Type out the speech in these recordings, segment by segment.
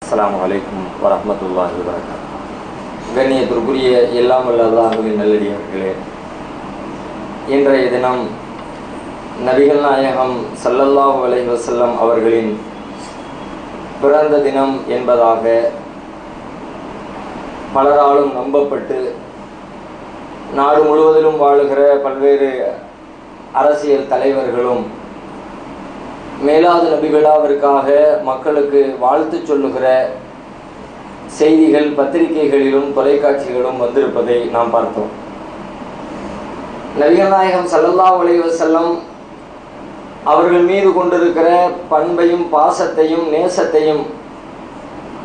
அஸ்ஸலாமு அலைக்கும் வரஹ்மத்துல்லாஹி வபரகாத்துஹு. கண்ணியத்திற்குரிய எல்லாம் வல்ல அல்லாஹ்வின் நல்லடியார்களே, இன்றைய தினம் நபிகள் நாயகம் ஸல்லல்லாஹு அலைஹி வஸல்லம் அவர்களின் பிறந்த தினம் என்பதாக பலராலும் நம்பப்பட்டு நாடு முழுவதிலும் வாழுகிற பல்வேறு அரசியல் தலைவர்களும் மேலாது நபி விழாவிற்காக மக்களுக்கு வாழ்த்து சொல்லுகிற செய்திகள் பத்திரிகைகளிலும் தொலைக்காட்சிகளும் வந்திருப்பதை நாம் பார்த்தோம். நபிகள் நாயகம் ஸல்லல்லாஹு அலைஹி வஸல்லம் அவர்கள் மீது கொண்டிருக்கிற பண்பையும் பாசத்தையும் நேசத்தையும்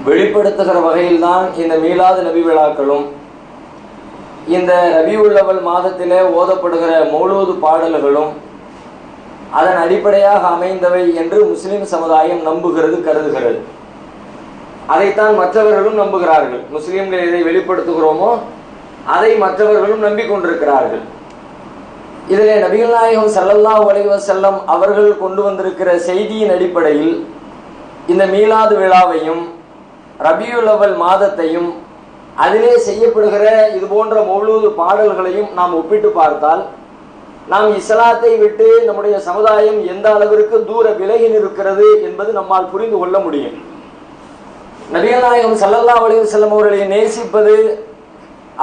வெளிப்படுத்துகிற வகையில்தான் இந்த மீலாது நபி விழாக்களும் இந்த ரபியுல் அவ்வல் மாதத்திலே ஓதப்படுகிற மௌலூது பாடல்களும் அதன் அடிப்படையாக அமைந்தவை என்று முஸ்லிம் சமுதாயம் நம்புகிறது, கருதுகிறது. அதைத்தான் மற்றவர்களும் நம்புகிறார்கள். முஸ்லிம்கள் எதை வெளிப்படுத்துகிறோமோ அதை மற்றவர்களும் நம்பிக்கொண்டிருக்கிறார்கள். இதிலே நபிகள் நாயகம் ஸல்லல்லாஹு அலைஹி வஸல்லம் அவர்கள் கொண்டு வந்திருக்கிற செய்தியின் அடிப்படையில் இந்த மீலாது விழாவையும் ரபியுல் அவ்வல் மாதத்தையும் அதிலே செய்யப்படுகிற இது போன்ற மௌலூது பாடல்களையும் நாம் ஒப்பிட்டு பார்த்தால் நாம் இஸ்லாத்தை விட்டு நம்முடைய சமுதாயம் எந்த அளவிற்கு தூர விலகி நிற்கிறது என்பது நம்மால் புரிந்து கொள்ள முடியும். நபிகள் நாயகம் ஸல்லல்லாஹு அலைஹி வஸல்லம் அவர்களை நேசிப்பது,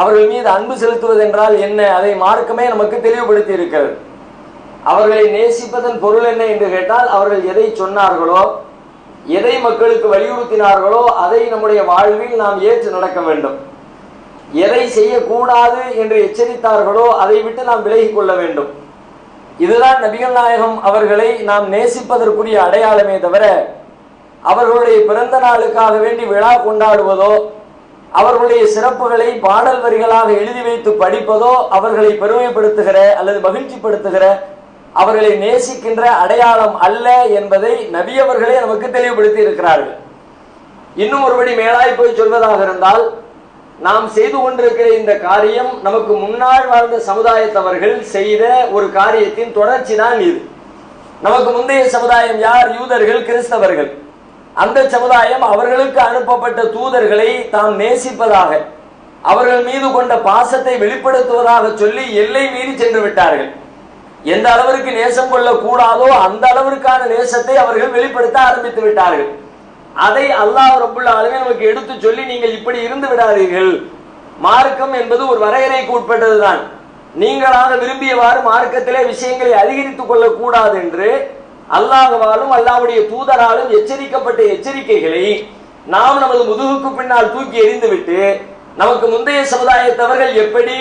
அவர்கள் மீது அன்பு செலுத்துவது என்றால் என்ன, அதை மார்க்கமே நமக்கு தெளிவுபடுத்தி இருக்கிறது. அவர்களை நேசிப்பதன் பொருள் என்ன என்று கேட்டால், அவர்கள் எதை சொன்னார்களோ, எதை மக்களுக்கு வலியுறுத்தினார்களோ அதை நம்முடைய வாழ்வில் நாம் ஏற்று நடக்க வேண்டும். எதை செய்யக்கூடாது என்று எச்சரித்தார்களோ அதை விட்டு நாம் விலகிக் கொள்ள வேண்டும். இதுதான் நபிகள் நாயகம் அவர்களை நாம் நேசிப்பதற்குரிய அடையாளமே தவிர, அவர்களுடைய பிறந்த நாளுக்காக வேண்டி விழா கொண்டாடுவதோ, அவர்களுடைய சிறப்புகளை பாடல் வரிகளாக எழுதி வைத்து படிப்பதோ அவர்களை பெருமைப்படுத்துகிற அல்லது மகிழ்ச்சிப்படுத்துகிற, அவர்களை நேசிக்கின்ற அடையாளம் அல்ல என்பதை நபி அவர்களே நமக்கு தெளிவுபடுத்தி இருக்கிறார்கள். இன்னும் ஒருபடி மேலாய் போய் சொல்வதாக இருந்தால், நாம் செய்து கொண்டிருக்கிற இந்த காரியம் நமக்கு முன்னால் வாழ்ந்த சமுதாயத்தவர்கள் செய்த ஒரு காரியத்தின் தொடர்ச்சி தான் இது. நமக்கு முந்தைய சமுதாயம் யார்? யூதர்கள், கிறிஸ்தவர்கள். அந்த சமுதாயம் அவர்களுக்கு அனுப்பப்பட்ட தூதர்களை தாம் நேசிப்பதாக, அவர்கள் மீது கொண்ட பாசத்தை வெளிப்படுத்துவதாக சொல்லி எல்லை மீறி சென்று விட்டார்கள். எந்த அளவிற்கு நேசம் கொள்ள கூடாதோ அந்த அளவிற்கான நேசத்தை அவர்கள் வெளிப்படுத்த ஆரம்பித்து விட்டார்கள். அதை அல்லாஹ் ரப்புல் ஆலமீன் நமக்கு எடுத்து சொல்லி, நீங்கள் இப்படி இருந்து விடாதீர்கள், மார்க்கம் என்பது ஒரு வரையறைக்கு உட்பட்டதுதான், நீங்களாக விரும்பியவாறு மார்க்கத்திலே விஷயங்களை அதிகரித்துக் கொள்ள கூடாது என்று அல்லாஹ்வாலும் அல்லாஹ்வுடைய தூதராலும் எச்சரிக்கப்பட்ட எச்சரிக்கைகளை நாம் நமது முதுகுக்கு பின்னால் தூக்கி எறிந்துவிட்டு, நமக்கு முந்தைய சமுதாயத்தவர்கள் எப்படி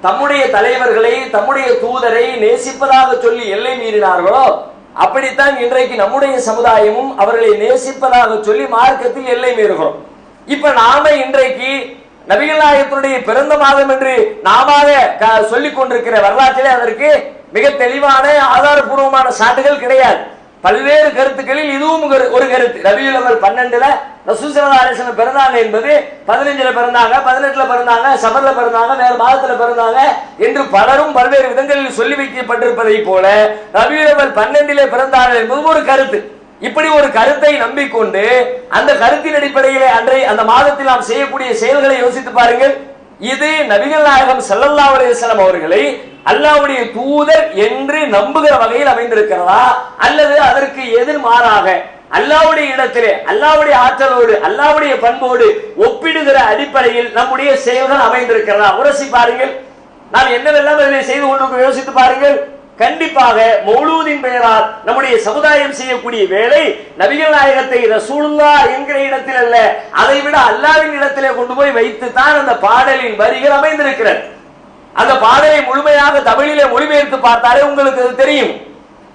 தம்முடைய தலைவர்களை, தம்முடைய தூதரை நேசிப்பதாக சொல்லி எல்லை மீறினார்களோ, அப்படித்தான் இன்றைக்கு நம்முடைய சமுதாயமும் அவர்களை நேசிப்பதாக சொல்லி மார்க்கத்தில் எல்லை மீறுகிறோம். இப்ப நாம இன்றைக்கு நபிகள் நாயகத்தினுடைய பிறந்த மாதம் என்று நாம சொல்லிக் கொண்டிருக்கிற வரலாற்றிலே அதற்கு மிக தெளிவான ஆதாரபூர்வமான சான்றுகள் கிடையாது. பல்வேறு கருத்துக்களில் இதுவும் ஒரு கருத்து. ரபியுல் அவ்வல் 12 ரசூல் ஸல்லல்லாஹு அலைஹி வஸல்லம் பிறந்தாங்க என்பது 15 பிறந்தாங்க, 18 பிறந்தாங்க, சஃபர்ல பிறந்தாங்க, வேறு மாதத்துல பிறந்தாங்க என்று பலரும் பல்வேறு விதங்களில் சொல்லி வைக்கப்பட்டிருப்பதை போல ரபியுல் அவ்வல் 12 பிறந்தார்கள் என்பது ஒரு கருத்து. இப்படி ஒரு கருத்தை நம்பிக்கொண்டு அந்த கருத்தின் அடிப்படையிலே அன்றை அந்த மாதத்தில் நாம் செய்யக்கூடிய செயல்களை யோசித்து பாருங்கள். இது நபிகள் நாயகம் ஸல்லல்லாஹு அலைஹி வஸல்லம் அவர்களை அல்லாஹ்வுடைய தூதர் என்று நம்புகிற வகையில் அமைந்திருக்கிறதா, அல்லது அதற்கு எதிர்மாறாக அல்லாஹ்வுடைய இடத்திலே அல்லாஹ்வுடைய ஆற்றலோடு அல்லாஹ்வுடைய பண்போடு ஒப்பிடுகிற அடிப்படையில் நம்முடைய செயல்கள் அமைந்திருக்கிறதா உரசி பாருங்கள். நாம் என்னவெல்லாம் இதை செய்து கொண்டு யோசித்து பாருங்கள். கண்டிப்பாக மௌலூதின் பெயரால் நம்முடைய சமுதாயம் செய்யக்கூடிய வேலை நபிகள் நாயகத்தை ரசூலுல்லாஹ் என்கிற இடத்தில் அல்ல, அதை விட அல்லாஹ்வின் இடத்திலே கொண்டு போய் வைத்து தான் அந்த பாடலின் வரிகள் அமைந்திருக்கிறது. அந்த பாடலை முழுமையாக தமிழிலே மொழிபெயர்த்து பார்த்தாலே உங்களுக்கு அது தெரியும்.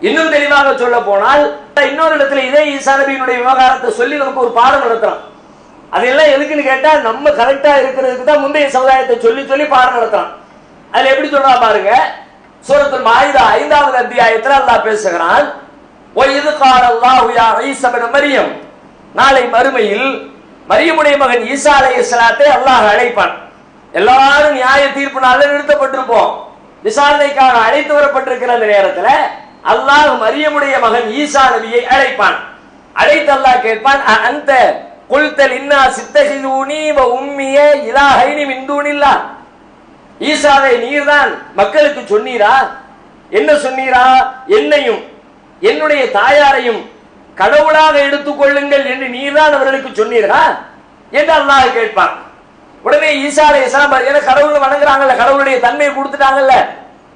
இன்னும் தெளிவாக சொல்ல போனால், இன்னொரு இடத்துல இதே ஈசா நபியினுடைய விவகாரத்தை சொல்லி நமக்கு ஒரு பாடம் நடத்துறான். அதெல்லாம் எதுக்குன்னு கேட்டா, நம்ம கரெக்டா இருக்கிறதுக்கு தான் முந்தைய சமுதாயத்தை சொல்லி சொல்லி பாடம் நடத்துறான். அதுல எப்படி சொல்றா பாருங்க. சூரத்துல் மாயிதா 5வது அத்தியாயத்தில் அல்லாஹ் பேசுகிறான், வஇது கால அல்லாஹு யா ஈஸா இப்னு மரியம், நாளை மறுமையில் மரியமுடைய மகன் ஈசா அலைஹிஸ்ஸலாத்தை அல்லாஹ் அழைப்பான். எல்லாரும் நியாய தீர்ப்பு நாளில் நிறுத்தப்பட்டிருப்போம். விசாரணைக்காக அழைத்து வரப்பட்டிருக்கிற அந்த நேரத்தில் அல்லாஹ் மரியமுடைய மகன் ஈசா நபியை அழைப்பான். அழைத்து அல்லாஹ் கேட்பான், அந்த குல்தல் இன்னா சித்தஹிதூனி வ உம்மிய இலாஹைனி மின் தூனில்லாஹ். ஈசாவை நீர்தான் மக்களுக்கு சொன்னீரா? என்ன சொன்னீரா? என்னையும் என்னுடைய தாயாரையும் கடவுளாக எடுத்துக்கொள்ளுங்கள் என்று நீர்தான் அவர்களுக்கு சொன்னீரா என்று அல்லாஹ் கேட்பான். உடனே ஈசா அலைஹிஸ்ஸலாம் ஏன்னா கடவுள் வணங்குறாங்கல்ல, கடவுளுடைய தன்மையை கொடுத்துட்டாங்கல்ல,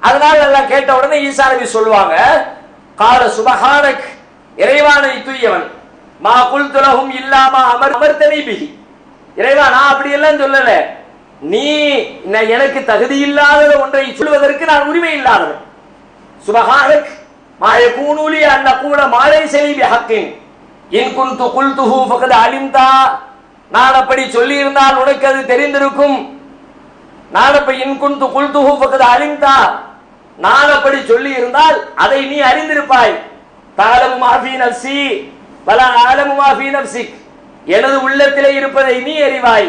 அதனால எல்லாம் கேட்ட உடனே ஈசா நபி சொல்லுவாங்க, கால சுபஹானக், இறைவானை தூயவன், மா குல்து லஹும் இல்லாமா அமர்தனி பிஹி, இறைவா நான் அப்படி எல்லாம் சொல்லல, நீ எனக்கு தகுதி இல்லாத ஒன்றை சொல்வதற்கு நான் உரிமை இல்லாதவன். சுபஹானக் மா யகூனு லி அன் அகூல மா லைஸ லி பிஹக்கின் இன் குன்து குல்துஹு ஃபகத் அலிம்தா, நான் அப்படி சொல்லி இருந்தால் உனக்கு அது தெரிந்திருக்கும். நான் அப்ப இன் குன்து குல்துஹு ஃபகத் அலிம்தா, நான் அப்படி சொல்லி இருந்தால் அதை நீ அறிந்திருப்பாய். தஅலமு மா ஃபீ நஃப்ஸி வலா அஅலமு மா ஃபீ நஃப்ஸிக், எனது உள்ளத்திலே இருப்பதை நீ அறிவாய்,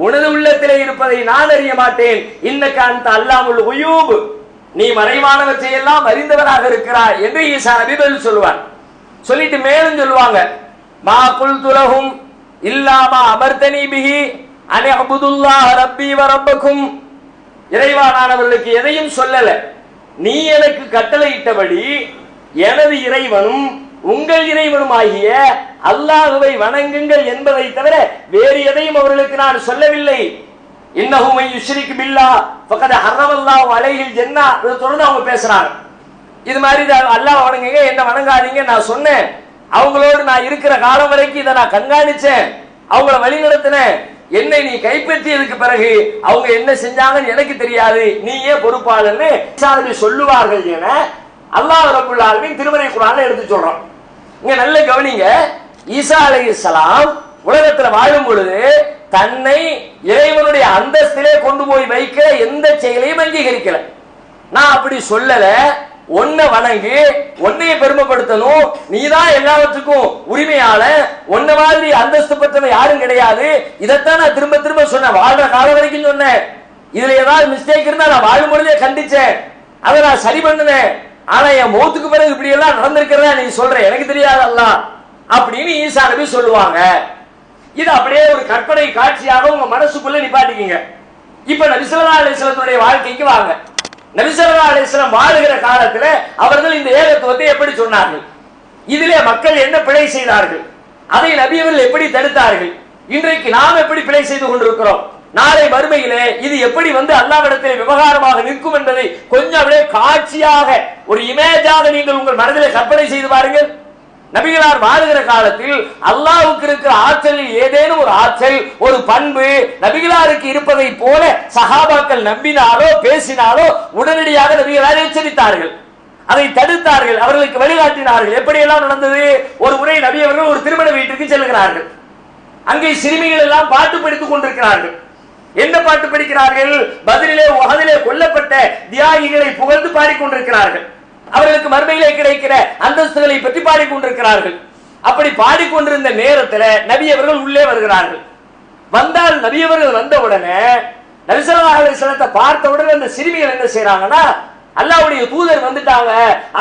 உனது உள்ளத்திலே இருப்பதை நான் அறிய மாட்டேன். இன்னக அன்த அல்லாமுல் குயூப், நீ மறைவானவற்றை எல்லாம் அறிந்தவராக இருக்கிறாய் என்று ஈசா நபி பதில் சொல்லுவார். சொல்லிட்டு மேலும் சொல்லுவாங்க, மா குல்து லஹும் இல்லா மா அமர்தனி பிஹி அன் அஅ்புதுல்லாஹ ரப்பி வ ரப்பக்கும், இறைவா நான் அவர்களுக்கு எதையும் சொல்லல, நீ எனக்கு கட்டளையிட்டபடி எனது இறைவனும் உங்கள் இறைவனும் ஆகிய அல்லாஹ்வை வணங்குங்கள் என்பதை தவிர வேறு எதையும் அவர்களுக்கு நான் சொல்லவில்லை. இன்னஹு மை யுஷ்ரிக் பில்லாஹ் ஃபகத் ஹர்ரமல்லாஹு அலைஹில் ஜன்னah, தொடர்ந்து அவங்க பேசுறாங்க. இது மாதிரி அல்லாஹ் வணங்குங்க, என்ன வணங்காதீங்க நான் சொன்னேன், அவங்களோடு நான் இருக்கிற காலம் வரைக்கும் இதை நான் கண்காணிச்சேன், அவங்கள வழி நடத்தினேன், என்னை நீ கைப்பற்றியதுக்கு பிறகு அவங்க என்ன செஞ்சாங்கன்னு எனக்கு தெரியாது, நீ ஏன் பொறுப்பாளன்னு சொல்லுவார்கள் என அல்லாஹ் ரப்புல் ஆலமீன் திருமறை குர்ஆன்ல எடுத்து சொல்றான். இங்க நல்ல கவனிங்க, ஈசா அலைஹிஸ்ஸலாம் உலகத்துல வாழும் பொழுது தன்னை இறைவனுடைய அந்தஸ்திலே கொண்டு போய் வைக்கிற எந்த செயலையும் அங்கீகரிக்கல. நான் அப்படி சொல்லல, ஒன்ன வணங்கி ஒன்னைய பெருமைப்படுத்தணும், நீதான் எல்லாவற்றுக்கும் உரிமையாள, ஒன்ன மாதிரி அந்தஸ்து பெற்றவன் யாரும் கிடையாது, இதைத்தான் நான் திரும்ப திரும்ப சொன்னேன், வாழ்ற காலம் வரைக்கும் சொன்னேன். இதுல ஏதாவது மிஸ்டேக் இருந்தா நான் வாழும் பொழுதே கண்டிச்சேன், அதை நான் சரி பண்ணுனேன். ஆனா என் மௌத்துக்கு பிறகு இப்படி எல்லாம் நடந்திருக்கிறதா நீ சொல்ற, எனக்கு தெரியாது அல்லாஹ் அப்படின்னு ஈசா நபி சொல்லுவாங்க. இது அப்படியே ஒரு கற்பனை காட்சியாக உங்க மனசுக்குள்ள நிப்பாட்டிக்கீங்க. இப்ப நபி ஸல்லல்லாஹு அலைஹி வஸல்லமுடைய வாழ்க்கைக்கு வாங்க. நபி ஸல்லல்லாஹு அலைஹி வஸல்லம் வாழுகிற காலத்துல அவர்கள் இந்த ஏகத்துவத்தை எப்படி சொன்னார்கள், இதிலே மக்கள் என்ன பிழை செய்தார்கள், அதை நபி அவர்கள் எப்படி தடுத்தார்கள், இன்றைக்கு நாம் எப்படி பிழை செய்து கொண்டிருக்கிறோம், நாளை மறுமையிலே இது எப்படி அல்லாஹ்விடத்தில் விவகாரமாக நிற்கும் என்பதை கொஞ்சம் அப்படியே காட்சியாக ஒரு இமேஜாக நீங்கள் உங்கள் மனதிலே கற்பனை செய்து பாருங்கள். நபிகளார் வாழுகிற காலத்தில் அல்லாஹ்வுக்கு இருக்கிற ஆற்றலில் ஏதேனும் ஒரு ஆற்றல், ஒரு பண்பு நபிகளாருக்கு இருப்பதை போல சஹாபாக்கள் நம்பினாலோ பேசினாலோ உடனடியாக நபிகளார் எச்சரித்தார்கள், அதை தடுத்தார்கள், அவர்களுக்கு வழிகாட்டினார்கள். எப்படி எல்லாம் நடந்தது? ஒரு முறை நபி அவர்கள் ஒரு திருமண வீட்டுக்கு செல்கிறார்கள். அங்கே சிறுமிகள் எல்லாம் பாட்டு படித்துக் கொண்டிருக்கிறார்கள். என்ன பாட்டு படிக்கிறார்கள்? பதிலிலே உஹதிலே கொல்லப்பட்ட தியாகிகளை புகழ்ந்து பாடிக்கொண்டிருக்கிறார்கள். அவர்களுக்கு மறுமையிலே கிடைக்கிற அந்தஸ்துகளை பற்றி பாடிக்கொண்டிருக்கிறார்கள். அப்படி பாடிக்கொண்டிருந்த நேரத்தில் நபி அவர்கள் உள்ளே வருகிறார்கள். வந்தால் நபி அவர்கள் வந்த உடனே நபி ஸல்லல்லாஹு அலைஹி வஸல்லத்தை பார்த்த உடனே அந்த சிறுமிகள் என்ன செய்யறாங்கன்னா, அல்லாஹ்வுடைய தூதர் வந்துட்டாங்க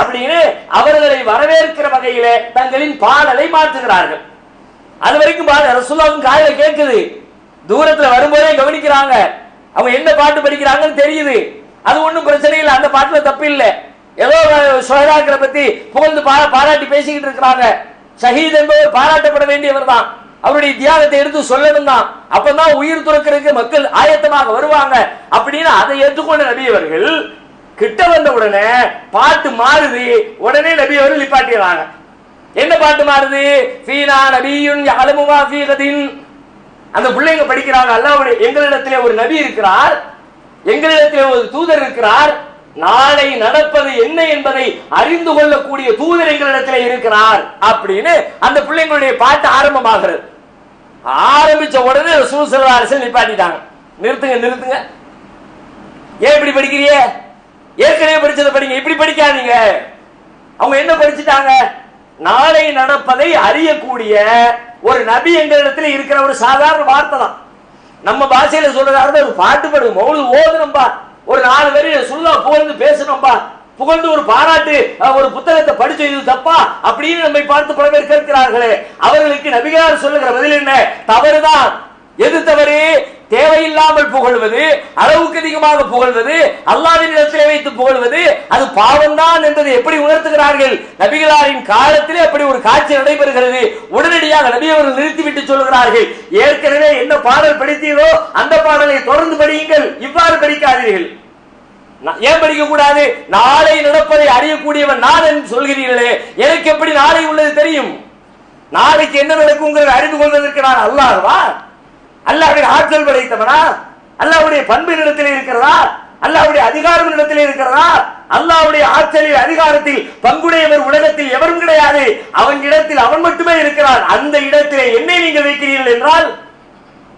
அப்படின்னு அவர்களை வரவேற்கிற வகையிலே தங்களின் பாடலை மாற்றுகிறார்கள். அது வரைக்கும் ரசூலுல்லாஹ்வின் காதுல கேட்குது, தூரத்துல வரும்போதே கவனிக்கிறாங்க, அவங்க என்ன பாட்டு படிக்கிறாங்கன்னு தெரியுது. அது ஒன்றும் பிரச்சனை இல்லை, அந்த பாட்டுல தப்பு இல்லை. ஏதோ ஷஹதாக்களை பத்தி புகழ்ந்து பாராட்டி பேசிக்கிட்டு இருக்கிறாங்க. ஷஹீத் என்பவர் பாராட்டப்பட வேண்டியவர் தான், அவருடைய தியாகத்தை எடுத்து சொல்லணும் தான், அப்பதான் உயிர் துறக்கிறதுக்கு மக்கள் ஆயத்தமாக வருவாங்க அப்படின்னு அதை ஏற்றுக்கொண்ட நபி அவர்கள் கிட்ட வந்த உடனே பாட்டு மாறுது. உடனே நபி அவர்கள் நிப்பாட்டிடுறாங்க. என்ன பாட்டு மாறுது? ஃபீனா நபியுன் யஅலமு மா ஃபீ கதின். அந்த பிள்ளைங்க படிக்கிறாங்க, அல்லாஹ்வுடைய எங்களிடத்திலே ஒரு நபி இருக்கிறார், எங்களிடத்திலே ஒரு தூதர் இருக்கிறார், நாளை நடப்பது என்ன என்பதை அறிந்து கொள்ளக்கூடிய தூதர் எங்களிடத்திலே இருக்கிறார் அப்படின்னு அந்த பிள்ளைங்களுடைய பாட்டு ஆரம்பமாகிறது. ஆரம்பிச்ச உடனே ரசூல் ஸல்லல்லாஹு அலைஹி வஸல்லம் நிப்பாட்டிட்டாங்க. நிறுத்துங்க நிறுத்துங்க, ஏன் இப்படி படிக்கிறீங்க? ஏற்கனவே படிச்சதை படிங்க, இப்படி படிக்காதீங்க. அவங்க என்ன படிச்சுட்டாங்க? நாளை நடப்பதை அறியக்கூடிய ஒரு நபி எங்களிடத்தில் இருக்கிற ஒரு சாதாரண வார்த்தை தான். நம்ம பாஷையில சொல்றதா ஒரு பாட்டு பாடு, மௌலிது ஓதுனம்பா, ஒரு 4 வரி சுல்லா புகழ்ந்து பேசணும்பா, புகழ்ந்து ஒரு பாராட்டு ஒரு புத்தகத்தை படிச்சு இது தப்பா அப்படின்னு நம்மை பார்த்து பல பேர் கேட்கிறார்களே, அவர்களுக்கு நபிகளார் சொல்லுகிற பதில் என்ன? தவறுதான். எது தவறு? தேவையில்லாமல் புகழ்வது, அளவுக்கு அதிகமாக புகழ்வது, அல்லாஹ்வின் இடத்திலே வைத்து புகழ்வது, அது பாவம்தான் என்பதை எப்படி உணர்த்துகிறார்கள்? நபிகளாரின் காலத்திலே அப்படி ஒரு காட்சி நடைபெறுகிறது. உடனடியாக நபி அவர்கள் நிறுத்திவிட்டு சொல்கிறார்கள், ஏற்கனவே என்ன பாடல் படித்தீர்களோ அந்த பாடலை தொடர்ந்து படியுங்கள், இவ்வாறு படிக்காதீர்கள். ஏன் படிக்க கூடாது? நாளை நடப்பதை அறியக்கூடியவன் நான் என்று சொல்கிறீர்களே, எனக்கு எப்படி நாளை உள்ளது தெரியும்? நாளைக்கு என்ன நடக்கும் அறிந்து கொள்வதற்கு நான் அல்லாஹ்வா? அல்லாஹ்வுடைய ஆற்றல் படைத்தவனா? அல்லாஹ்வுடைய பண்பின் இடத்திலே இருக்கிறதா? அல்லாஹ்வுடைய அதிகாரம் இடத்திலே இருக்கிறதா? அல்லாஹ்வுடைய ஆற்றலில் அதிகாரத்தில் பங்குடையவர் உலகத்தில் எவரும் கிடையாது. அவன் இடத்தில் அவன் மட்டுமே இருக்கிறான். அந்த இடத்திலே என்னை நீங்கள் வைக்கிறீர்கள் என்றால்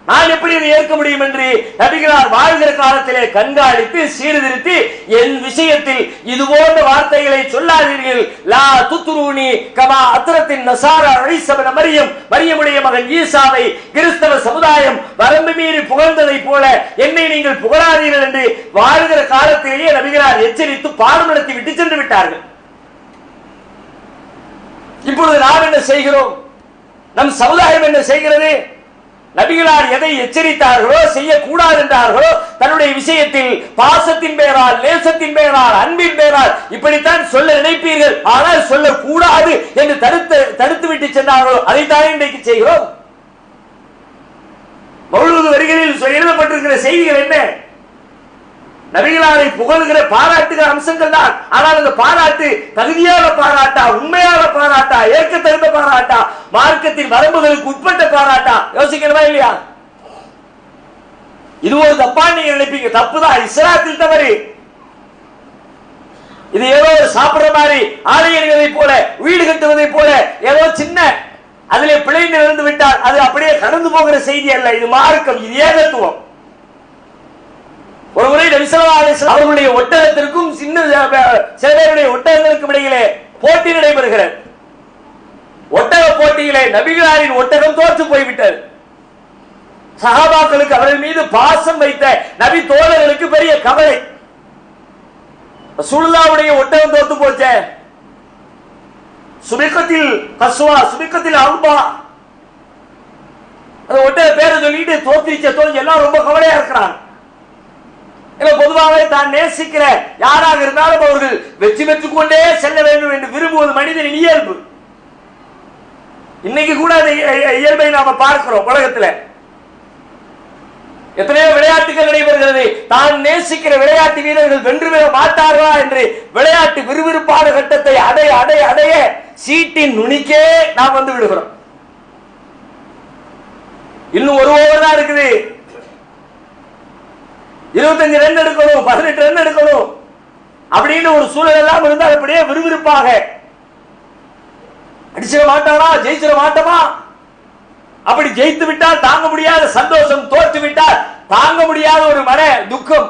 நான் எப்படி இதை ஏற்க முடியும் என்று நபிகளார் வாழ்கிற காலத்திலே கண்காணித்து சீர்திருத்தி, என் விஷயத்தில் இது போன்ற வார்த்தைகளை சொல்லாதீர்கள், லா துத்ரூனி கமா அத்ரத்தின் நசாரா ஈசா இப்னு மரியம், மரியமுடைய மகன் ஈசாவை கிறிஸ்தவ சமுதாயம் வரம்பு மீறி புகழ்ந்ததை போல என்னை நீங்கள் புகழாதீர்கள் என்று வாழ்கிற காலத்திலேயே நபிகளார் எச்சரித்து பாடம் நடத்தி விட்டு சென்று விட்டார்கள். இப்பொழுது நாம் என்ன செய்கிறோம்? நம் சமுதாயம் என்ன செய்கிறது? நபிகளார் எதை எச்சரித்தார்களோ, செய்யக்கூடாது என்றார்களோ, தன்னுடைய விஷயத்தில் பாசத்தின் பெயரால், நேசத்தின் பெயரால், அன்பின் பெயரால் இப்படித்தான் சொல்ல நினைப்பீர்கள், ஆனால் சொல்லக்கூடாது என்று தடுத்து விட்டு சென்றார்களோ அதைத்தான் இன்றைக்கு செய்கிறோம். மௌலூது வரிகளில் எழுதப்பட்டிருக்கிற செய்திகள் என்ன? நபிகளாரை புகழ்கிற பாராட்டுகிற அம்சங்கள் தான். ஆனால் அந்த பாராட்டு தகுதியான பாராட்டா, உண்மையான பாராட்டா, ஏற்க தகுந்த பாராட்டா, மார்க்கத்தின் வரம்புகளுக்கு உட்பட்ட பாராட்டா? யோசிக்கணுமா இல்லையா? இது ஒரு தப்பா நீங்க நினைப்பீங்க. தப்புதான், இஸ்லாத்தில் தவறு. இது ஏதோ சாப்பிடுற மாதிரி, ஆலயங்களை போல, வீடு கட்டுவதை போல ஏதோ சின்ன அதிலே பிழைந்து இருந்து விட்டால் அது அப்படியே கடந்து போகிற செய்தி அல்ல. இது மார்க்கம், இது ஏகத்துவம். ஒரு முறை நபி ஸல்லல்லாஹு அலைஹி வஸல்லம் அவர்களுடைய ஒட்டகத்திற்கும் சின்ன சில பேருடைய ஒட்டகங்களுக்கும் இடையிலே போட்டி நடைபெறுகிறது. ஒட்டக போட்டியிலே நபிகளாரின் ஒட்டகம் தோற்று போய்விட்டது. சஹாபாக்களுக்கு அவர்கள் மீது பாசம் வைத்த நபி தோழர்களுக்கு பெரிய கவலை. ரசூலுல்லாஹ்வுடைய ஒட்டகம் தோற்று போச்சே. சுபிகத்தில் கஸ்வா, சுபிகத்தில் அல்பா, அந்த ஒட்டக பேரை சொல்லிட்டு தோற்று எல்லாம் ரொம்ப கவலையா இருக்கிறாங்க. பொதுவாக தான் நேசிக்கிற யாராக இருந்தாலும் அவர்கள் வெற்றி பெற்றுக் கொண்டே செல்ல வேண்டும் என்று விரும்புவது மனிதனின் இயல்பு. இன்னைக்கு கூட அந்த இயல்பை நாம பார்க்கிறோம். உலகத்துல எத்தனையோ விளையாட்டுகள் நடைபெறுகிறது. தான் நேசிக்கிற விளையாட்டு வீரர்கள் வென்று பெற மாட்டார்களா என்று விளையாட்டு விறுவிறுப்பான கட்டத்தை அடைய அடைய அடைய சீட்டின் நுனிக்கே நாம் வந்து விடுகிறோம். இன்னும் ஒரு ஓவர் தான் இருக்குது, 25 ரன் எடுக்கணும், 18 ரன் எடுக்கணும் அப்படின்னு ஒரு சூழல் எல்லாம் இருந்தால் அப்படியே விறுவிறுப்பாக அடிச்சிட மாட்டானா, ஜெயிச்சிட மாட்டோமா? அப்படி ஜெயித்து விட்டால் தாங்க முடியாத சந்தோஷம், தோற்று விட்டால் தாங்க முடியாத ஒரு மன துக்கம்.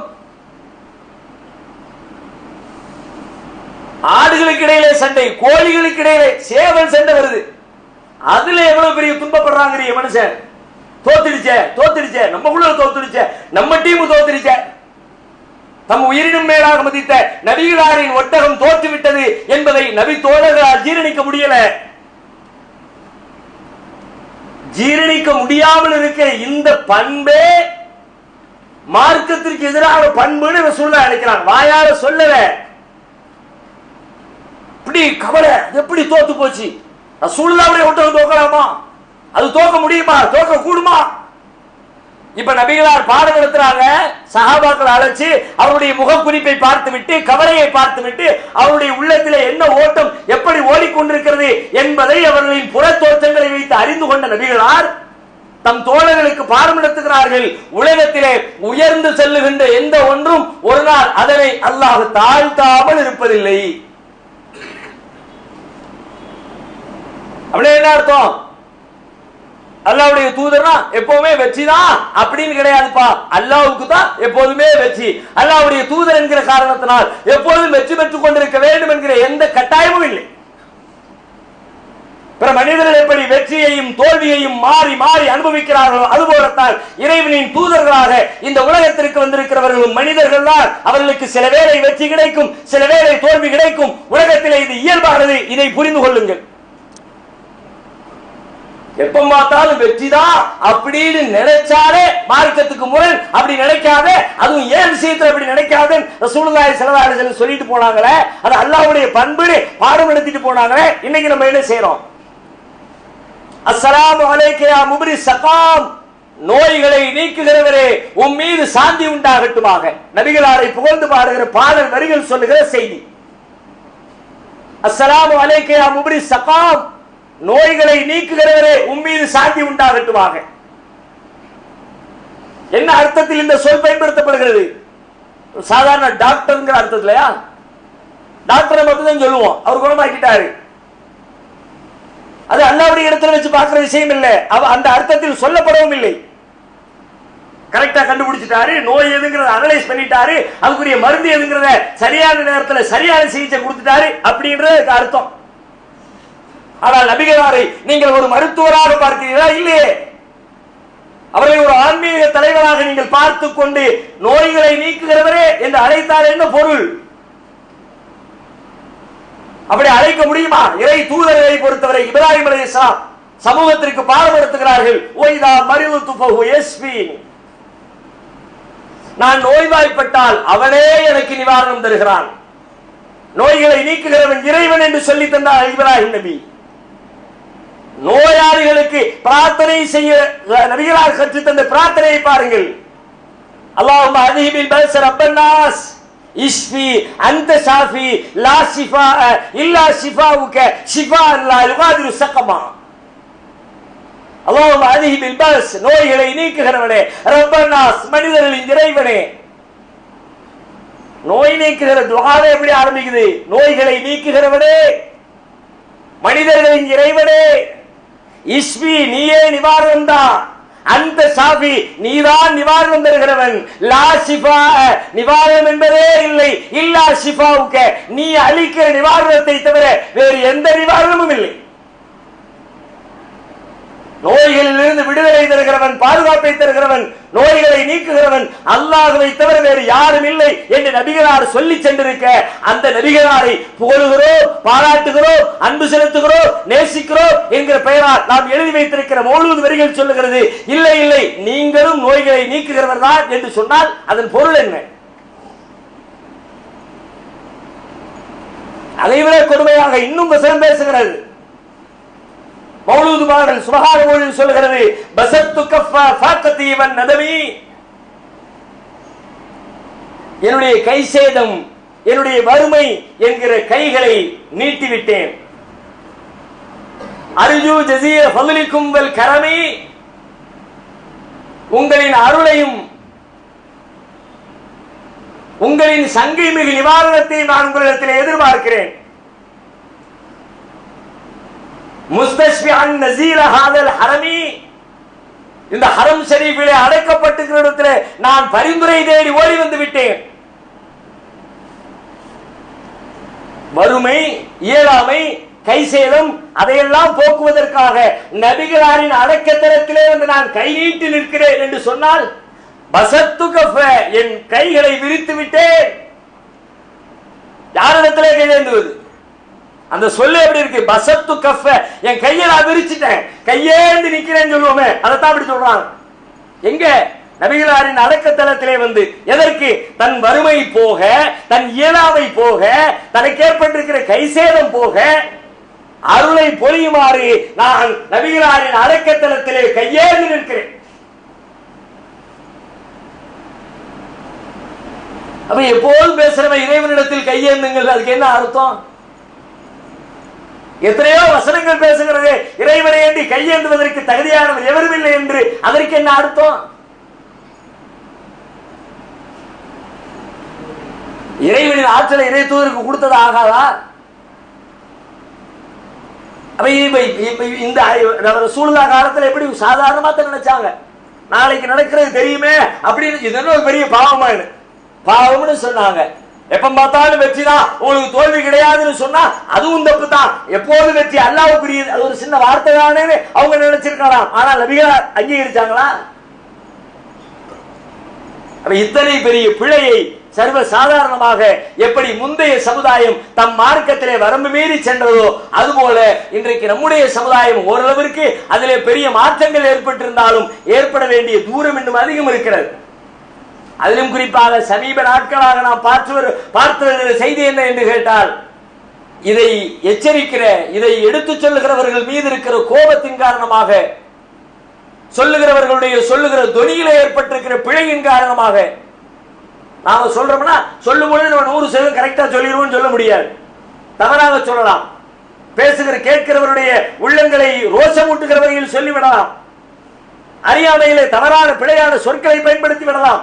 ஆடுகளுக்கு இடையிலே சண்டை, கோழிகளுக்கு இடையிலே சேவல் சண்டை வருது. அதுல எவ்வளவு பெரிய துன்பப்படுறாங்க மனுஷன். தோத்துடுச்சே, நம்மக்குள்ள தோத்துடுச்சே, நம்ம டீம் தோத்துடுச்சே. தம் உயிரினும் மேலாக மதித்த நபிகளாரின் ஒட்டகம் தோற்று விட்டது என்பதை நபி தோழர்களால் ஜீரணிக்க முடியல. ஜீரணிக்க முடியாமல் இருக்க இந்த பண்பே மார்க்கத்திற்கு எதிரான பண்புன்னு ரசூலுல்லாஹ் நினைக்கிறான். வாயால சொல்லல, இப்படி கவலை, எப்படி தோத்து போச்சு? ரசூலுல்லாஹ்வுடைய ஒட்டகம் தோக்கலாமா? அது தோக்க முடியுமா? தோக்க கூடுமா? இப்ப நபிகளார் பாடம் நடத்துறாங்க. சஹாபாக்களை அழைச்சு அவருடைய முகக்குறிப்பை பார்த்துவிட்டு, கவலையை பார்த்துவிட்டு, அவருடைய உள்ளத்திலே என்ன ஓட்டம் எப்படி ஓடிக்கொண்டிருக்கிறது என்பதை அவர்களின் புற தோற்றங்களை வைத்து அறிந்து கொண்ட நபிகளார் தம் தோழர்களுக்கு பாடம் நடத்துகிறார்கள். உலகத்திலே உயர்ந்து செல்லுகின்ற எந்த ஒன்றும் ஒரு நாள் அதனை அல்லாஹ் தாழ்த்தாமல் இருப்பதில்லை. அப்படியே என்ன அர்த்தம்? அல்லாஹ்வுடைய தூதர்னா எப்பவுமே வெற்றி தான் அப்படின்னு கிடையாதுப்பா. அல்லாஹ்வுக்கு தான் எப்போதுமே வெற்றி. அல்லாஹ்வுடைய தூதர் என்கிற காரணத்தினால் எப்போதும் வெற்றி பெற்றுக் கொண்டிருக்க வேண்டும் என்கிற எந்த கட்டாயமும் இல்லை. பிற மனிதர்கள் எப்படி வெற்றியையும் தோல்வியையும் மாறி மாறி அனுபவிக்கிறார்களோ அதுபோலத்தான் இறைவனின் தூதர்களாக இந்த உலகத்திற்கு வந்திருக்கிறவர்களும் மனிதர்கள் தான். அவர்களுக்கு சில வேளை வெற்றி கிடைக்கும், சில வேளை தோல்வி கிடைக்கும். உலகத்திலே இது இயல்பானது, இதை புரிந்து கொள்ளுங்கள். எப்ப பார்த்தாலும் வெற்றிதான் அப்படின்னு நினைச்சாலே மார்க்கத்துக்கு முரண். அப்படி நினைக்காத, அதுவும் ஏன் விஷயத்துல அப்படி நினைக்காத ரசூலுல்லாஹி ஸல்லல்லாஹு அலைஹி வஸல்லம் சொல்லிட்டு போனாங்களே, அது அல்லாஹ்வுடைய பண்புன்னு பாடம் எடுத்துட்டு போனாங்களே. இன்னைக்கு நம்ம என்ன செய்யறோம்? அஸ்ஸலாமு அலைக்க யா முப்ரி ஸகாம், நோய்களை நீக்குகிறவரே உன் மீது சாந்தி உண்டாகட்டுமாக. நபிகளாரை புகழ்ந்து பாடுகிற பாடல் வரிகள் சொல்லுகிற செய்தி. அஸ்ஸலாமு அலைக்க யா முப்ரி ஸகாம், நோய்களை நீக்குகிறவரே உன் மீது சாந்தி உண்டாகட்டுமாக. என்ன அர்த்தத்தில் இந்த சொல் பயன்படுத்தப்படுகிறது? சாதாரண டாக்டர்ங்கிற அர்த்தத்திலயா? டாக்டரை மட்டும் தான் சொல்லுவோம், அவர் குணமாக்கிட்டாரு. அது அல்லாஹ்வுடைய இடத்துல வச்சு பார்க்கிற விஷயம் இல்லை, அந்த அர்த்தத்தில் சொல்லப்படவும் இல்லை. கரெக்டா கண்டுபிடிச்சிட்டாரு, நோய் எதுங்கிறத அனலைஸ் பண்ணிட்டாரு, அதுக்குரிய மருந்து எதுங்கிறத சரியான நேரத்தில் சரியான சிகிச்சை கொடுத்துட்டாரு அப்படின்றது அர்த்தம். ஆனால் நபிகளாரை நீங்கள் ஒரு மருத்துவராக பார்க்கிறீர்களா? இல்லையே. அவரை ஒரு ஆன்மீக தலைவராக நீங்கள் பார்த்து கொண்டு நோய்களை நீக்குகிறவரே என்று அழைத்தார். என்ன பொருள்? அப்படி அழைக்க முடியுமா? இறை தூதர்களை பொறுத்தவரை இப்ராஹிம் அலைஹிஸ்ஸலாம் சமூகத்திற்கு பாடம் எடுத்துகிறார்கள். ஓய்தா மரிது ஃபஹு யஸ்ஃபீன், நான் நோய்வாய்ப்பட்டால் அவனே எனக்கு நிவாரணம் தருகிறான். நோய்களை நீக்குகிறவன் இறைவன் என்று சொல்லி தந்தார் இப்ராஹிம் நபி. நோயாளிகளுக்கு பிரார்த்தனை செய்ய நபிகளார் கற்றுத் தந்த பிரார்த்தனையை பாருங்கள். அல்லாஹும்ம அஸிபில் பஅஸ ரப்பன்னாஸ் இஷ்ஃபி அன்த ஷாஃபி லா ஷிஃபா இல்லா ஷிஃபாஉக ஷிஃபாஅன் லா யுகாதிரு ஸகமா. அல்லாஹும்ம அஸிபில் பஅஸ், நோய்களை நீக்குகிறவனே, ரப்பன்னாஸ், மனிதர்களின் இறைவனே. நோய் நீக்குகிற துஆவே எப்படி ஆரம்பிக்குது? நோய்களை நீக்குகிறவனே, மனிதர்களின் இறைவனே. இஸ்வி, நீயே நிவாரணம் தான். அந்த ஷாஃபி, நீதான் நிவாரணம் தருகிறவன். லா ஷிஃபா, நிவாரணம் என்பதே இல்லை. இல்லா ஷிஃபாவுக்க, நீ அளிக்கிற நிவாரணத்தை தவிர வேறு எந்த நிவாரணமும் இல்லை. நோய்களிலிருந்து விடுதலை தருகிறவன், பாதுகாப்பை தருகிறவன், நோய்களை நீக்குகிறவன் அல்லாஹ்வை தவிர வேறு யாரும் இல்லை என்று நபிகளார் சொல்லி சென்றிருக்க, அந்த நபிகளாரை புகழுகிறோம், பாராட்டுகிறோம், அன்பு செலுத்துகிறோம், நேசிக்கிறோம் என்கிற பெயரால் நாம் எழுதி வைத்திருக்கிற மௌலூத் வரிகள் சொல்லுகிறது, இல்லை இல்லை நீங்களும் நோய்களை நீக்குகிறவர் தான் என்று சொன்னால் அதன் பொருள் என்ன? அதைவிட கொடுமையாக இன்னும் வசனம் பேசுகிறது. மௌலூத் பாடல் சுபஹான மௌலூத் சொல்கிறது, பஸத்து கஃபா ஃபாக்கதி வன் நதமி, என்னுடைய கை சேதம், என்னுடைய வறுமை என்கிற கைகளை நீட்டிவிட்டேன். அர்ஜு ஜஸீர ஃபضலிக்கும் வல் கரமி, உங்களின் அருளையும் உங்களின் சங்கை மிகு நிவாரணத்தை நான் உங்களிடத்தில் எதிர்பார்க்கிறேன். முஸ்தஷ்பிஅன் நஸீர ஹாதல் ஹரமி, இந்த ஹரம் ஷரீஃபிலே அடைக்கப்பட்டிருக்கிற இடத்திலே நான் பரிந்துரை தேடி ஓடி வந்து விட்டேன். வறுமை, இயலாமை, கைசேதம் அதையெல்லாம் போக்குவதற்காக நபிகளாரின் அடக்கத்தரத்திலே வந்து நான் கை நீட்டி நிற்கிறேன் என்று சொன்னால், பஸத்து கஃப, என் கைகளை விரித்து விட்டேன். யாரிடத்திலே கையேந்துவது? அந்த சொல்லு எப்படி இருக்கு? பஸத்து கஃப, என் கையை நான் விரிச்சிட்டேன், கையேந்து நிக்கிறேன்னு சொல்லுவோமே, அதைத்தான் அப்படி சொல்றாங்க. எங்க? நபிகளாரின் அடக்கத்தலத்திலே வந்து எதற்கு? தன் வறுமை போக, தன் இயலாமை போக, தனக்கு ஏற்பட்டிருக்கிற கைசேதம் போக அருளை பொழியுமாறு நான் நபிகளாரின் அடக்கத்தலத்திலே கையேந்து நிற்கிறேன். அப்ப எப்போதும் பேசுறவன் இறைவனிடத்தில் கையேந்துங்கள், அதுக்கு என்ன அர்த்தம்? எத்தனையோ வசனங்கள் பேசுகிறது இறைவனை ஏந்தி கையேந்துவதற்கு தகுதியானவர் எவரும் இல்லை என்று, அதற்கு என்ன அர்த்தம்? இறைவனின் ஆற்றலை இறை தூதருக்கு கொடுத்தது ஆகாதா? இந்த சூழ்நிலை காலத்தில் எப்படி சாதாரணமா தான் நினைச்சாங்க, நாளைக்கு நடக்கிறது தெரியுமே அப்படின்னு. இது என்ன ஒரு பெரிய பாவம்னு சொன்னாங்க. எப்ப பார்த்தாலும் வெற்றி தான், உங்களுக்கு தோல்வி கிடையாதுன்னு சொன்னா அதுவும் தப்பு தான். எப்போதும் வெற்றி அல்லாஹ்வுக்குரியது. அது ஒரு சின்ன வார்த்தை தானே அவங்க நினைச்சிருக்கலாம். ஆனால் நபிகளார் அங்கீகரிச்சாங்களா? இத்தனை பெரிய பிழையை சர்வ சாதாரணமாக எப்படி முந்தைய சமுதாயம் தம் மார்க்கத்திலே வரம்பு மீறி சென்றதோ அதுபோல இன்றைக்கு நம்முடைய சமுதாயம் ஓரளவிற்கு அதிலே பெரிய மாற்றங்கள் ஏற்பட்டிருந்தாலும் ஏற்பட வேண்டிய தூரம் இன்னும் அதிகம் இருக்கிறது. அதிலும் குறிப்பாக சமீப நாட்களாக நாம் பார்த்து வருகிற செய்தி என்ன என்று கேட்டால், இதை எச்சரிக்கிற, இதை எடுத்துச் சொல்லுகிறவர்கள் மீது இருக்கிற கோபத்தின் காரணமாக, சொல்லுகிற தொனியிலே ஏற்பட்டிருக்கிற பிழையின் காரணமாக, நாம சொல்றோம்னா சொல்லும் பொழுது நம்ம 100% கரெக்டா சொல்லிடுவோம் சொல்ல முடியாது, தவறாக சொல்லலாம். கேட்கிறவருடைய உள்ளங்களை ரோஷமூட்டுகிற வகையில் சொல்லிவிடலாம். அறியாமையிலே தவறான பிழையான சொற்களை பயன்படுத்தி விடலாம்.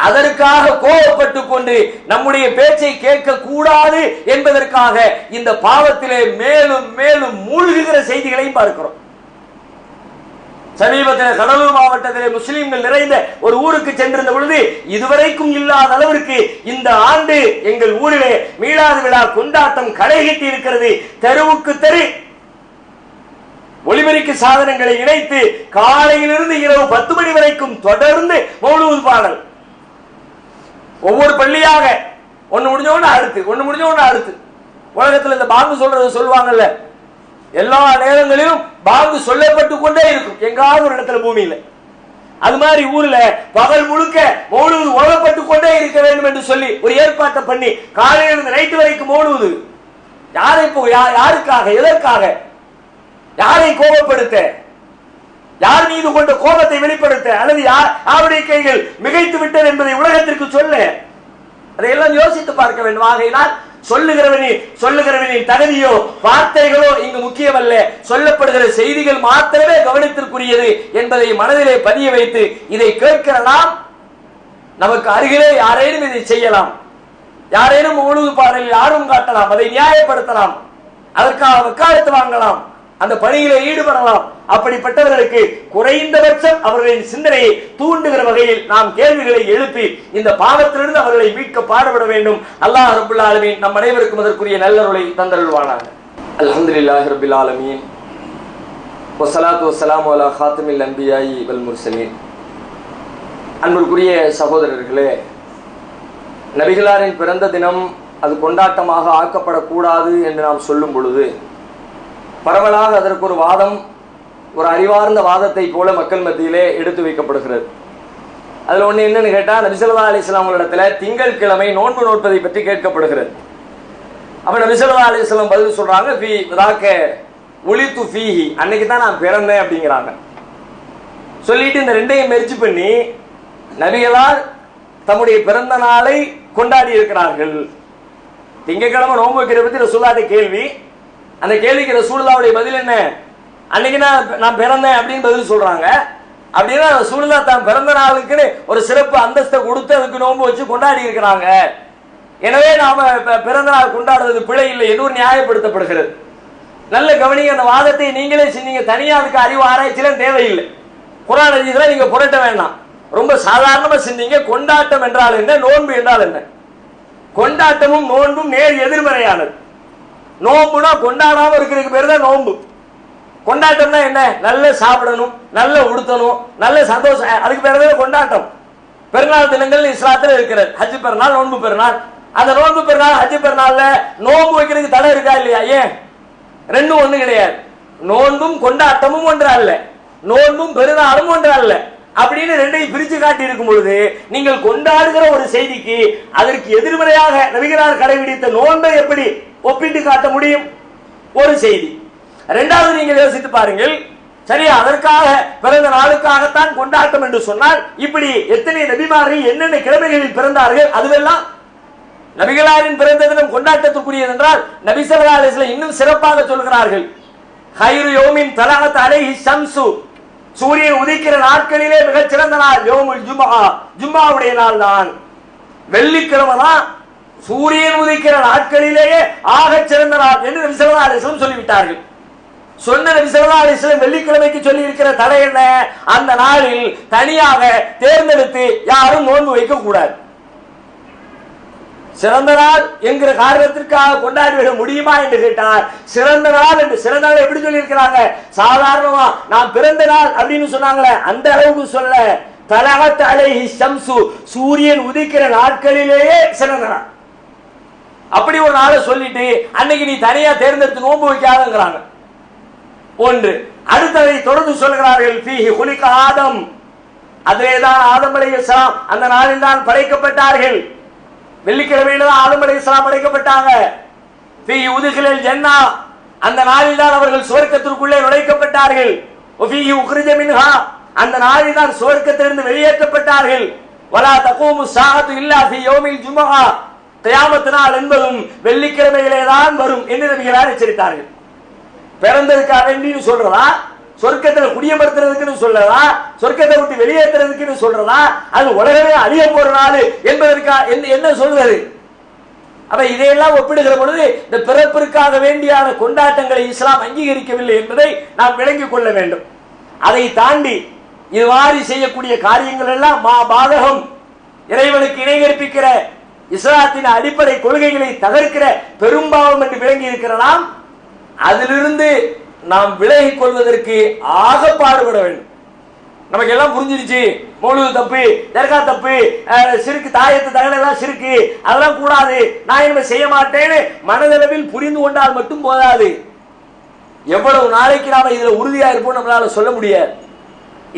அதற்காக கோபப்பட்டுக் கொண்டு நம்முடைய பேச்சை கேட்க கூடாது என்பதற்காக இந்த பாவத்திலே மேலும் மேலும் மூழ்குகிற செய்திகளையும் பார்க்கிறோம். சமீபத்தில் கடலூர் மாவட்டத்திலே முஸ்லிம்கள் நிறைந்த ஒரு ஊருக்கு சென்றிருந்த பொழுது இதுவரைக்கும் இல்லாத அளவிற்கு இந்த ஆண்டு எங்கள் ஊரிலே மீலாது விழா கொண்டாட்டம் களைகட்டி இருக்கிறது. தெருவுக்கு தெரு ஒலிபெருக்கி சாதனங்களை இணைத்து காலையிலிருந்து இரவு 10 மணி வரைக்கும் தொடர்ந்து மௌலூத் பாடல். ஒவ்வொரு பள்ளியாக ஒன்னு முடிஞ்சோன்னு அடுத்து. உலகத்தில் இந்த பாங்கு சொல்லுவாங்கல்ல, எல்லா நேரங்களிலும் பாங்கு சொல்லப்பட்டு கொண்டே இருக்கும் எங்காவது ஒரு இடத்துல பூமியில. அது மாதிரி ஊர்ல பகல் முழுக்க மௌலூது ஓதப்பட்டு கொண்டே இருக்க வேண்டும் என்று சொல்லி ஒரு ஏற்பாட்டை பண்ணி காலையிலிருந்து நைட்டு வரைக்கும் மௌலூது. யாருக்காக, எதற்காக, யாரை கோபப்படுத்த, யார் மீது கொண்ட கோபத்தை வெளிப்படுத்த, அல்லது யாருடைய கைகள் மிகைத்து விட்டது என்பதை உலகத்திற்கு சொல்ல, அதையெல்லாம் யோசித்து பார்க்க வேண்டும். ஆகையினால் சொல்லுகிறவனின் தகுதியோ வார்த்தைகளோ இங்கு முக்கியமல்ல, சொல்லப்படுகிற செய்திகள் மாத்திரமே கவனத்திற்குரியது என்பதை மனதிலே பதிய வைத்து இதை கேட்கிற நாம் நமக்கு அருகிலே யாரேனும் இதை செய்யலாம், யாரேனும் மௌலூது பாடலில் ஆர்வம் காட்டலாம், அதை நியாயப்படுத்தலாம், அதற்காக வக்காலத்து வாங்கலாம், அந்த பணியிலே ஈடுபடலாம். அப்படிப்பட்டவர்களுக்கு குறைந்தபட்சம் அவர்களின் சிந்தனையை தூண்டுகிற வகையில் நாம் கேள்விகளை எழுப்பி இந்த பாவத்திலிருந்து அவர்களை மீட்க பாடுபட வேண்டும். அல்லாஹ் ரப்பல் ஆலமீன் நம் அனைவருக்கும் அதற்குரிய நல்லருளை தந்தருள்வானாக. அல்ஹம்துலில்லாஹி ரப்பில் ஆலமீன் வஸ்ஸலாத்து வஸ்ஸலாமு அலா ஹாத்திமில் அன்பியாஇ வல் முர்சலீன். அன்பிற்குரிய சகோதரர்களே, நபிகளாரின் பிறந்த தினம் அது கொண்டாட்டமாக ஆக்கப்படக்கூடாது என்று நாம் சொல்லும் பொழுது பரவலாக அதற்கு ஒரு வாதம், ஒரு அறிவார்ந்த வாதத்தை போல மக்கள் மத்தியிலே எடுத்து வைக்கப்படுகிறது. அதில் ஒன்று என்னன்னு கேட்டால், நபி ஸல்லல்லாஹு அலைஹி வஸல்லம் இடத்துல திங்கட்கிழமை நோன்பு நோட்பதை பற்றி கேட்கப்படுகிறது. அப்ப நபி ஸல்லல்லாஹு அலைஹி வஸல்லம் பதில் சொல்றாங்க, ஃபீ வதாக்க உலித்து ஃபீஹி, அன்னைக்கு தான் நான் பிறந்தேன் அப்படிங்கிறாங்க. சொல்லிட்டு இந்த ரெண்டையும் மெர்ஜ் பண்ணி நபிகளார் தம்முடைய பிறந்த நாளை கொண்டாடி இருக்கிறார்கள். திங்கட்கிழமை நோன்பு வைக்கிற பற்றி ரசூலுல்லாஹ்ட்ட கேள்வி. அந்த கேள்விக்கு ரசூலுல்லாஹ்வுடைய பதில் என்ன? அன்னைக்கு நான் பிறந்தேன் அப்படின்னு பதில் சொல்றாங்க. அப்படின்னா ரசூலுல்லாஹ் தான் பிறந்த நாளுக்குன்னு ஒரு சிறப்பு அந்தஸ்தை கொடுத்து அதுக்கு நோன்பு வச்சு கொண்டாடி இருக்கிறாங்க. எனவே நாம பிறந்த நாள் கொண்டாடுறது பிழை இல்லை என்று நியாயப்படுத்தப்படுகிறது. நல்ல கவனிங்க, அந்த வாதத்தை நீங்களே செஞ்சீங்க. தனியா அதுக்கு அறிவு ஆராய்ச்சியெல்லாம் தேவையில்லை. குர்ஆன் ஹதீஸ்ல நீங்க புரட்ட வேண்டாம், ரொம்ப சாதாரணமா செஞ்சீங்க. கொண்டாட்டம் என்றால் என்ன, நோன்பு என்றால் என்ன? கொண்டாட்டமும் நோன்பும் நேர் எதிர்மறையானது. நோம்புனா கொண்டாடாம இருக்கிறதுக்கு பேர் தான் நோம்பு. கொண்டாட்டம்னா என்ன? நல்ல சாப்பிடணும், நல்ல உடுத்தணும், நல்ல சந்தோஷம், அதுக்கு பேர் தான் கொண்டாட்டம். பெருநாள் தினங்கள் இஸ்லாத்துல இருக்கிறது. ஹஜ் பெருநாள், நோன்பு பெருநாள். அந்த நோன்பு பெருநாள் ஹஜ் பெருநாள்ல நோன்பு வைக்கிறதுக்கு தடை இருக்கா இல்லையா? ஏன்? ரெண்டும் ஒண்ணு கிடையாது. நோன்பும் கொண்டாட்டமும் ஒன்று அல்ல, நோன்பும் பெருநாளும் ஒன்று அல்ல. அப்படின்னு ரெண்டையும் பிரிச்சு காட்டி இருக்கும் பொழுது நீங்கள் கொண்டாடுகிற ஒரு செய்திக்கு அதற்கு எதிர்மறையாக நபிகளார் கடைபிடித்த நோன்பை எப்படி ஒப்பிட்டு காட்ட முடியும்? ஒரு செய்தி. இரண்டாவது, நீங்கள் யோசித்து பாருங்கள், சரியா, அதற்காக பிறந்த நாளுக்காகத்தான் கொண்டாட்டம் என்று சொன்னால் இப்படி எத்தனை நபிமார்கள் என்னென்ன கிழமைகளில் பிறந்தார்கள், அதுவெல்லாம் நபிகளாரின் பிறந்த தினம் கொண்டாட்டத்துக்குரியது என்றால் நபி ஸல்லல்லாஹு அலைஹி வஸல்லம் இன்னும் சிறப்பாக சொல்கிறார்கள், ஹைரு யௌமின் தலஅத் அலைஹி ஷம்சு, சூரியன் உதிக்கிற நாட்களிலே மிகச் சிறந்த நாள் யௌமுல் ஜும்ஆ, ஜும்ஆவுடைய நாள் தான். வெள்ளிக்கிழமை தான் சூரியன் உதிக்கிற நாட்களிலேயே ஆகச் சிறந்த நாள் என்று நபி ஸல்லல்லாஹு அலைஹி வஸல்லம் சொல்லிவிட்டார்கள். சொன்ன நபி ஸல்லல்லாஹு அலைஹி வஸல்லம் வெள்ளிக்கிழமைக்கு சொல்லி இருக்கிற தடை என்ன? அந்த நாளில் தனியாக தேர்ந்தெடுத்து யாரும் நோன்பு வைக்க கூடாது. சிறந்த நாள் என்கிற காரணத்திற்காக கொண்டாடிவிட முடியுமா என்று கேட்டார். சிறந்த நாள் என்று சிறந்த நாள் எப்படி சொல்லி இருக்கிறாங்க? சாதாரணமா நான் பிறந்த நாள் அப்படின்னு சொன்னாங்களே அந்த அளவுக்கு சொல்ல. தலகத் அலைஹி ஷம்சு, சூரியன் உதிக்கிற நாட்களிலேயே சிறந்த நாள். அப்படி ஒரு நாளை சொல்லிட்டு அன்னைக்கு நீ தனியா தேர்ந்தெடுத்து நோன்பு வைக்காதங்கிறாங்க. ஒன்று. அடுத்ததை தொடர்ந்து சொல்கிறார்கள், ஃபீஹி குலிக ஆதம், அதிலேதான் ஆதம் அலைஹிஸ்ஸலாம் அந்த நாளில் தான் படைக்கப்பட்டார்கள். வெள்ளிக்கிழமையில தான் ஆதம் அலைஹிஸ்ஸலாம் படைக்கப்பட்டாங்க. ஃபீஹி உதுகிலல் ஜன்னா, அந்த நாளில் தான் அவர்கள் சுவர்க்கத்திற்குள்ளே நுழைக்கப்பட்டார்கள். ஃபீஹி உக்ரிஜ மின்ஹா, அந்த நாளில் தான் சுவர்க்கத்திலிருந்து வெளியேற்றப்பட்டார்கள். வலா தகூமு ஸாஅத்து இல்லா ஃபீ யௌமில் ஜும்ஆ, கியாமத் நாள் என்பதும் வெள்ளிக்கிழமையிலே தான் வரும் என்று நபிகளார் எச்சரித்தார்கள். பிறந்ததுக்காக வேண்டின்னு சொல்றதா, சொர்க்கத்தில் குடியமர்த்துறதுக்குன்னு சொல்றதா, சொர்க்கத்தை விட்டு வெளியேற்றுறதுக்குன்னு சொல்றதா, அது உலகமே அழிய போற நாள் என்பதற்காக என்ன சொல்வது? அப்ப இதையெல்லாம் ஒப்பிடுகிற பொழுது இந்த பிறப்பிற்காக வேண்டியான கொண்டாட்டங்களை இஸ்லாம் அங்கீகரிக்கவில்லை என்பதை நாம் விளங்கிக் கொள்ள வேண்டும். அதை தாண்டி இது மாதிரி செய்யக்கூடிய காரியங்கள் எல்லாம் மா பாதகம், இறைவனுக்கு இணை கற்பிக்கிற இஸ்லாத்தின் அடிப்படை கொள்கைகளை தகர்க்கிற பெரும்பாவம் என்று விளங்கி இருக்கிற நாம் அதிலிருந்து நாம் விலகிக் கொள்வதற்கு ஆக பாடுபட வேண்டும். நமக்கு எல்லாம் புரிஞ்சிருச்சு, மௌலூது தப்பு, தர்கா தப்பு, சிறுக்கு தாயத்து தகவலெல்லாம் சிறுக்கு, அதெல்லாம் கூடாது, நான் இனிமே செய்ய மாட்டேன்னு மனதளவில் புரிந்து கொண்டால் மட்டும் போதாது. எவ்வளவு நாளைக்கு நாம இதுல உறுதியா இருப்போம் நம்மளால சொல்ல முடியாது.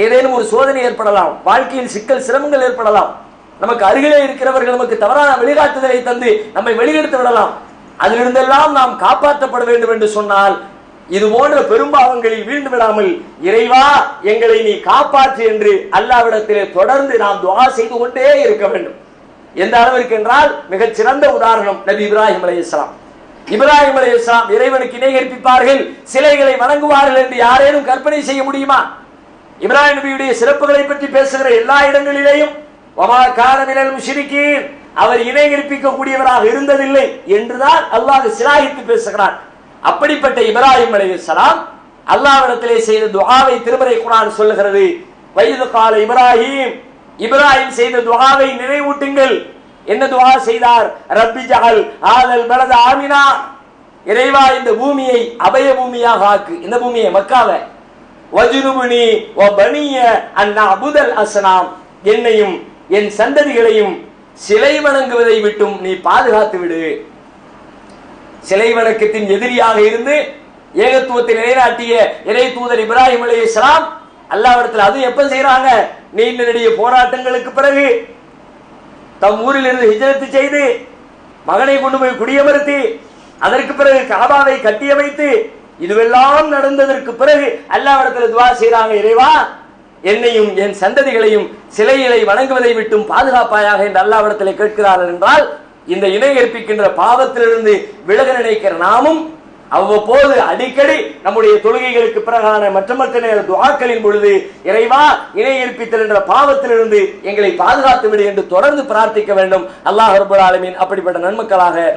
ஏதேனும் ஒரு சோதனை ஏற்படலாம், வாழ்க்கையில் சிக்கல் சிரமங்கள் ஏற்படலாம், நமக்கு அருகிலே இருக்கிறவர்கள் நமக்கு தவறான வழிகாட்டுதலை தந்து நம்மை வெளியெடுத்து விடலாம். அதிலிருந்தெல்லாம் நாம் காப்பாற்றப்பட வேண்டும் என்று சொன்னால் இது போன்ற பெரும்பாவங்களில் வீழ்ந்து விடாமல், இறைவா எங்களை நீ காப்பாற்று என்று அல்லாஹ்விடத்திலே தொடர்ந்து நாம் துஆ செய்து கொண்டே இருக்க வேண்டும். எந்த அளவிற்கு என்றால் மிகச் சிறந்த உதாரணம் நபி இப்ராஹிம் அலைஹிஸ்ஸலாம். இப்ராஹிம் அலைஹிஸ்ஸலாம் இறைவனுக்கு இணை கற்பிப்பார்கள், சிலைகளை வணங்குவார்கள் என்று யாரேனும் கற்பனை செய்ய முடியுமா? இப்ராஹிம் நபியுடைய சிறப்புகளை பற்றி பேசுகிற எல்லா இடங்களிலேயும் வமா கான மினல் முஷ்ரிகீன், அவர் இணை கற்பிக்க கூடியவராக இருந்ததில்லை என்றுதான் அல்லாஹ் சிலாகித்து பேசுகிறார். அப்படிப்பட்ட இப்ராஹிம் அலைஹிஸ்ஸலாம் அல்லாஹ்விடத்திலே செய்த துஆவை திருமறை குர்ஆன் சொல்லுகிறது. வைது கால இப்ராஹிம், இப்ராஹிம் செய்த துஆவை நினைவூட்டுங்கள். என்ன துஆ செய்தார்? ரப்பி ஜஅல் ஹாதல் பலத ஆமினா, இறைவா இந்த பூமியை அபய பூமியாக ஆக்கு, இந்த பூமியை மக்காவை, வஜ்னுபுனி வ பனிய அன் நஅபுதல் அஸ்னாம், என்னையும் என் சந்ததிகளையும் சிலை வணங்குவதை விட்டும் நீ பாதுகாத்து விடு. சிலை வணக்கத்தின் எதிரியாக இருந்து ஏகத்துவத்தை நிலைநாட்டிய இறை தூதர் இப்ராஹிம் அலைஹிஸ்ஸலாம் அல்லாஹ்விடத்தில் அது எப்ப செய்யறாங்க? நீண்ட நெடிய போராட்டங்களுக்கு பிறகு தம் ஊரில் இருந்து ஹிஜ்ரத் செய்து மகனை கொண்டு போய் குடியமர்த்தி அதற்கு பிறகு காபாவை கட்டியமைத்து இதுவெல்லாம் நடந்ததற்கு பிறகு அல்லாஹ்விடத்தில் துஆ செய்றாங்க, இறைவா என்னையும் என் சந்ததிகளையும் சிலைகளை வணங்குவதை விட்டும் பாதுகாப்பாயாக என்று அல்லாஹ்விடத்திலே கேட்கிறார்கள். என்றால் இந்த இணை கற்பிக்கின்ற பாவத்திலிருந்து விலக நினைக்கிற நாமும் அவ்வப்போது அடிக்கடி நம்முடைய தொழுகைகளுக்கு பிறகான மற்ற நேர துஆக்களின் பொழுது இறைவா இணை கற்பித்தல் என்ற பாவத்திலிருந்து எங்களை பாதுகாத்து விடு என்று தொடர்ந்து பிரார்த்திக்க வேண்டும். அல்லாஹ் ரப்பல் ஆலமீன் அப்படிப்பட்ட நன்மக்களாக